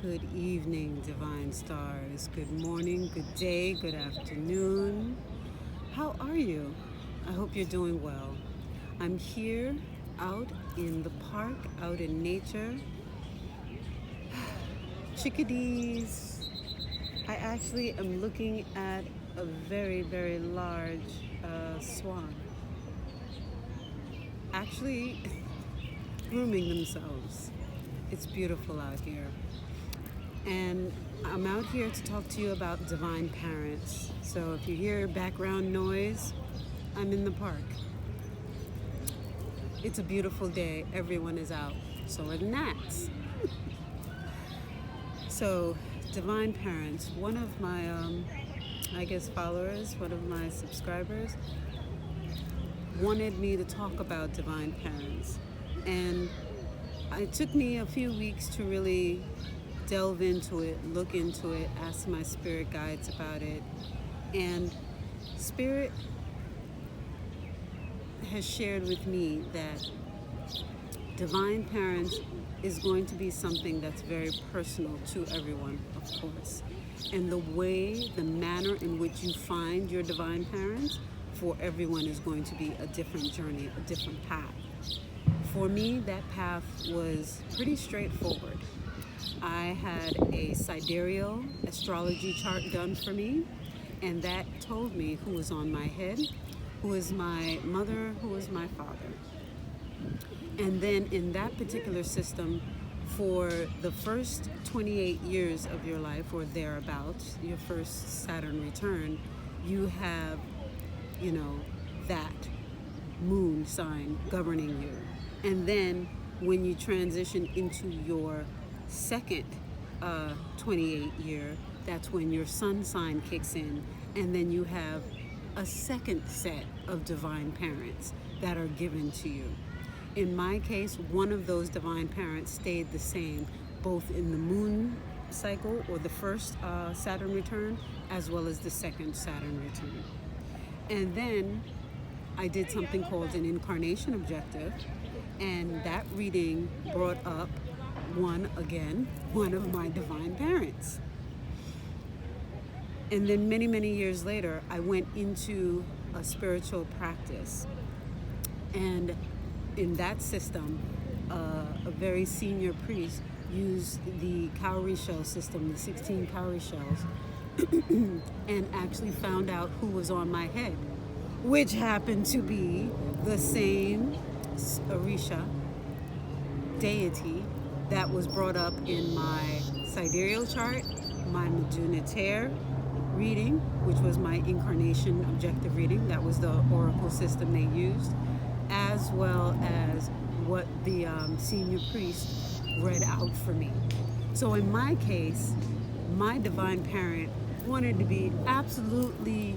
Good evening, divine stars. Good morning, good day, good afternoon. How are you? I hope you're doing well. I'm here out in the park, out in nature. Chickadees. I actually am looking at a very, very large swan. Actually, grooming themselves. It's beautiful out here. And I'm out here to talk to you about divine parents. So if you hear background noise, I'm in the park. It's a beautiful day. Everyone is out. So are the gnats. So, divine parents. One of my, followers, one of my subscribers, wanted me to talk about divine parents. And it took me a few weeks to really delve into it, look into it, ask my spirit guides about it. And spirit has shared with me that divine parents is going to be something that's very personal to everyone, of course. And the manner in which you find your divine parents for everyone is going to be a different journey, a different path. For me, that path was pretty straightforward. I had a sidereal astrology chart done for me, and that told me who was on my head, who is my mother, who is my father. And then in that particular system, for the first 28 years of your life or thereabouts, your first Saturn return, you have, that moon sign governing you. And then when you transition into your second 28 year, that's when your sun sign kicks in, and then you have a second set of divine parents that are given to you. In my case, one of those divine parents stayed the same, both in the moon cycle or the first Saturn return, as well as the second Saturn return. And then I did something called an incarnation objective, and that reading brought up one of my divine parents. And then many, many years later, I went into a spiritual practice. And in that system, a very senior priest used the cowrie shell system, the 16 cowrie shells, and actually found out who was on my head, which happened to be the same Orisha deity that was brought up in my sidereal chart, my Madunataire reading, which was my incarnation objective reading. That was the oracle system they used, as well as what the senior priest read out for me. So in my case, my divine parent wanted to be absolutely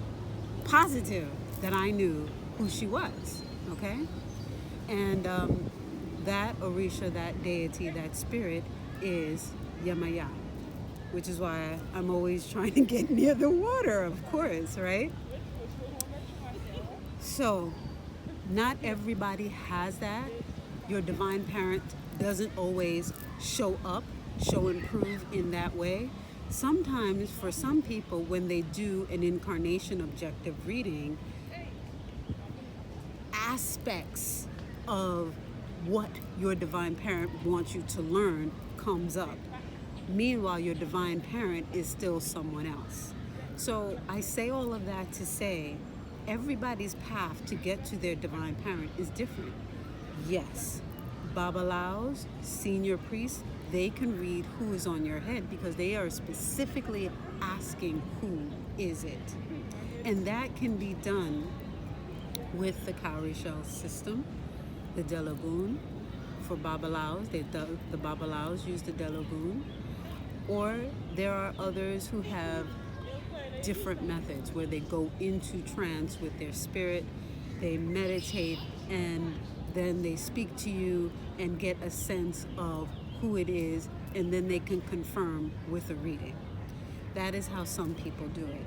positive that I knew who she was, okay? And that Orisha, that deity, that spirit is Yemaya, which is why I'm always trying to get near the water, of course, right? So, not everybody has that. Your divine parent doesn't always show and prove in that way. Sometimes, for some people, when they do an incarnation objective reading, aspects of what your divine parent wants you to learn comes up. Meanwhile, your divine parent is still someone else. So I say all of that to say everybody's path to get to their divine parent is different. Yes, Babalaos, senior priests, they can read who is on your head because they are specifically asking who is it. And that can be done with the cowrie shell system, the Delagoon. For Babalaos, the Babalaos use the Delagoon. Or there are others who have different methods where they go into trance with their spirit, they meditate, and then they speak to you and get a sense of who it is, and then they can confirm with a reading. That is how some people do it.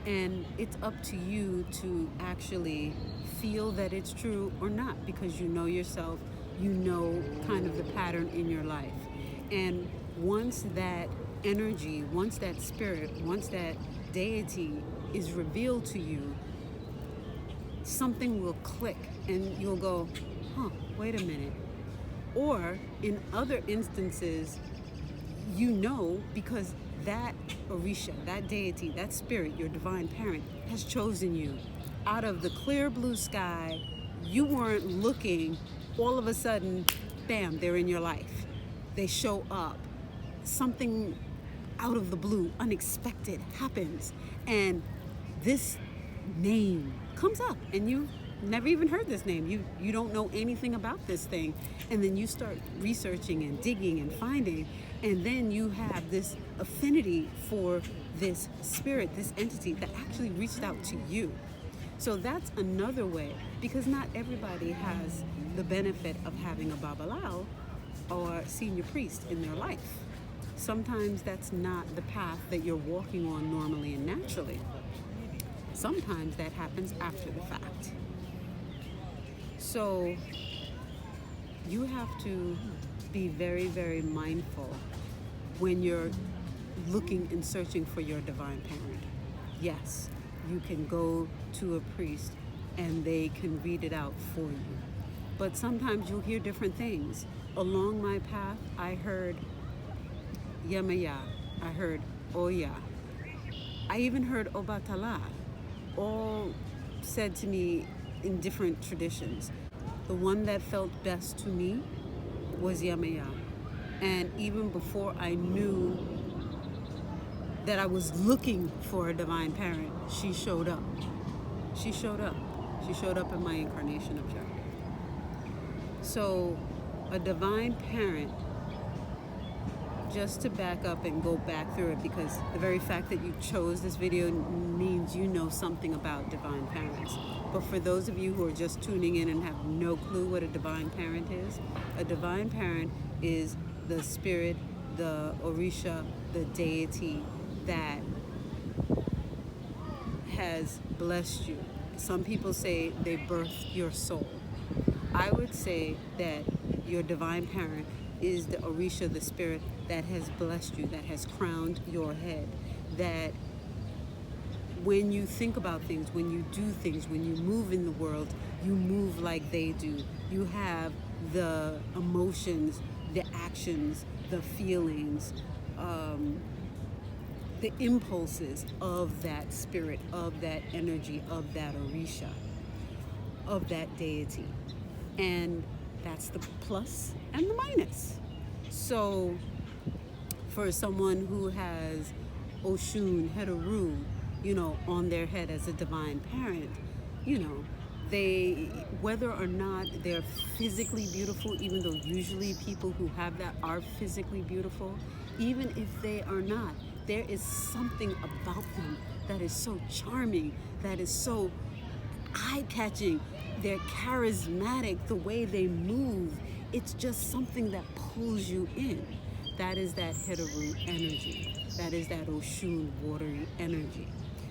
And it's up to you to actually feel that it's true or not, because you know yourself, you know kind of the pattern in your life. And once that energy, once that spirit, once that deity is revealed to you, something will click and you'll go, huh, wait a minute. Or in other instances, because that Orisha, that deity, that spirit, your divine parent, has chosen you. Out of the clear blue sky, you weren't looking, all of a sudden, bam, they're in your life. They show up. Something out of the blue, unexpected happens. And this name comes up and you never even heard this name. You don't know anything about this thing. And then you start researching and digging and finding, and then you have this affinity for this spirit, this entity that actually reached out to you. So that's another way, because not everybody has the benefit of having a Babalawo or senior priest in their life. Sometimes that's not the path that you're walking on normally and naturally. Sometimes that happens after the fact. So you have to be very, very mindful when you're looking and searching for your divine parent. Yes, you can go to a priest and they can read it out for you. But sometimes you'll hear different things. Along my path, I heard Yemaya, I heard Oya, I even heard Obatala, all said to me in different traditions. The one that felt best to me was Yemaya. And even before I knew that I was looking for a divine parent, she showed up. She showed up. She showed up in my incarnation of Jah. So a divine parent, just to back up and go back through it, because the very fact that you chose this video means you know something about divine parents. But for those of you who are just tuning in and have no clue what a divine parent is, a divine parent is the spirit, the Orisha, the deity that has blessed you. Some people say they birthed your soul. I would say that your divine parent is the Orisha, the spirit that has blessed you, that has crowned your head, that when you think about things, when you do things, when you move in the world, you move like they do. You have the emotions, the actions, the feelings, the impulses of that spirit, of that energy, of that Orisha, of that deity. And that's the plus and the minus. So for someone who has Oshun, Heru, on their head as a divine parent, they, whether or not they're physically beautiful, even though usually people who have that are physically beautiful, even if they are not, there is something about them that is so charming, that is so eye-catching. They're charismatic, the way they move. It's just something that pulls you in. That is that Heru energy. That is that Oshun watery energy.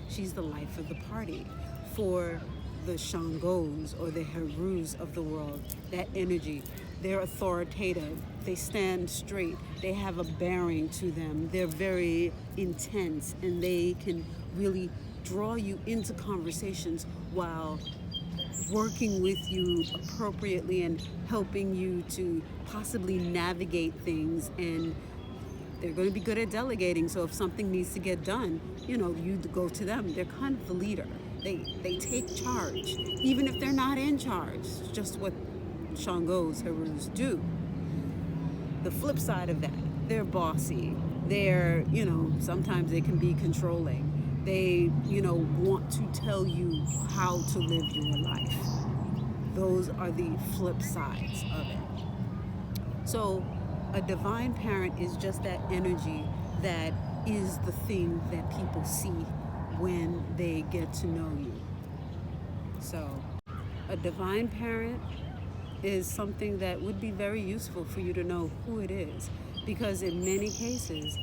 She's the life of the party. For the Shangos or the Herus of the world, that energy, they're authoritative. They stand straight. They have a bearing to them. They're very intense, and they can really draw you into conversations while working with you appropriately and helping you to possibly navigate things. And they're going to be good at delegating. So if something needs to get done, you go to them. They're kind of the leader. They take charge, even if they're not in charge. It's just what Shangos, Herus do. The flip side of that, they're bossy. They're, sometimes they can be controlling. They, want to tell you how to live your life. Those are the flip sides of it. So a divine parent is just that energy that is the thing that people see when they get to know you. So a divine parent is something that would be very useful for you to know who it is, because in many cases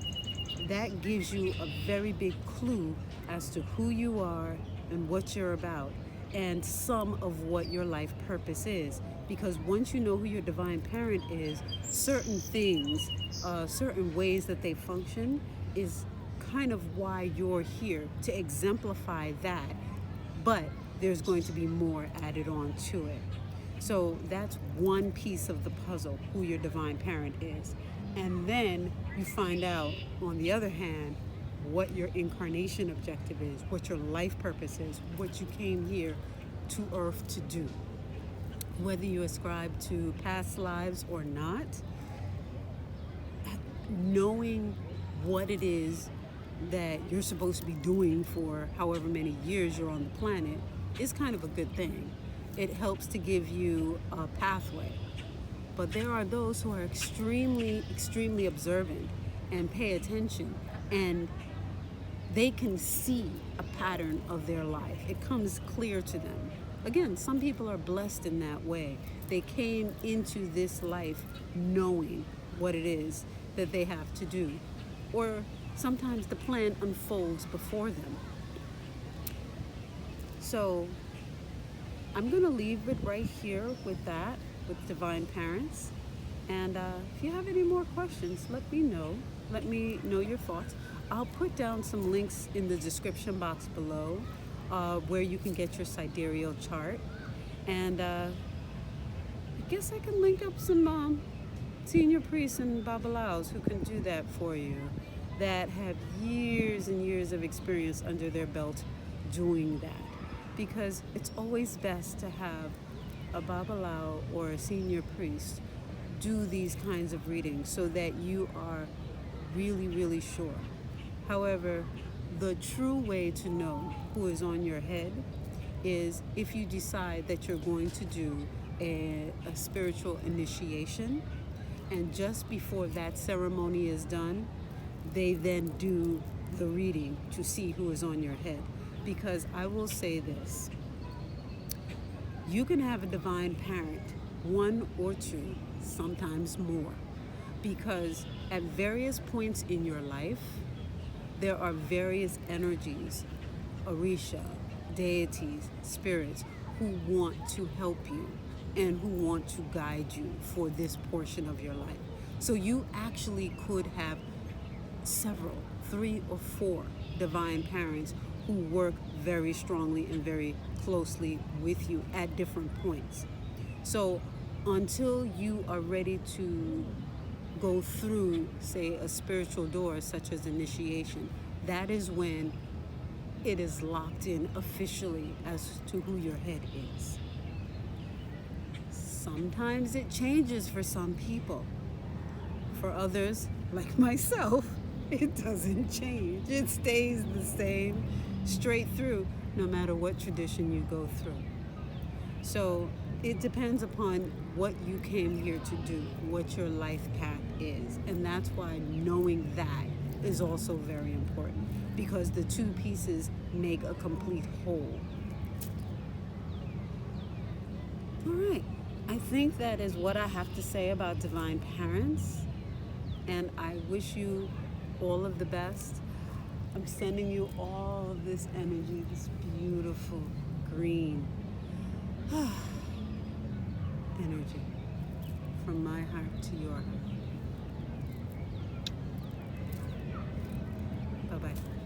that gives you a very big clue as to who you are and what you're about, and some of what your life purpose is. Because once you know who your divine parent is, certain things certain ways that they function is kind of why you're here, to exemplify that. But there's going to be more added on to it. So that's one piece of the puzzle, who your divine parent is. And then you find out, on the other hand, what your incarnation objective is, what your life purpose is, what you came here to Earth to do. Whether you ascribe to past lives or not, knowing what it is that you're supposed to be doing for however many years you're on the planet is kind of a good thing. It helps to give you a pathway. But there are those who are extremely, extremely observant and pay attention, and they can see a pattern of their life. It comes clear to them. Again, some people are blessed in that way. They came into this life knowing what it is that they have to do. Or sometimes the plan unfolds before them. So I'm going to leave it right here with that, with divine parents. And if you have any more questions, let me know. Let me know your thoughts. I'll put down some links in the description box below where you can get your sidereal chart. And I guess I can link up some senior priests and babalaos who can do that for you, that have years and years of experience under their belt doing that. Because it's always best to have a babalao or a senior priest do these kinds of readings so that you are really, really sure. However, the true way to know who is on your head is if you decide that you're going to do a spiritual initiation, and just before that ceremony is done, they then do the reading to see who is on your head. Because I will say this, you can have a divine parent, one or two, sometimes more, because at various points in your life, there are various energies, Orisha, deities, spirits, who want to help you and who want to guide you for this portion of your life. So you actually could have several, 3 or 4 divine parents who work very strongly and very closely with you at different points. So until you are ready to go through, say, a spiritual door such as initiation, that is when it is locked in officially as to who your head is. Sometimes it changes for some people. For others, like myself, it doesn't change. It stays the same straight through, no matter what tradition you go through. So it depends upon what you came here to do, what your life path is. And that's why knowing that is also very important, because the two pieces make a complete whole. All right. I think that is what I have to say about divine parents. And I wish you all of the best. I'm sending you all of this energy, this beautiful green energy from my heart to your heart. Bye-bye.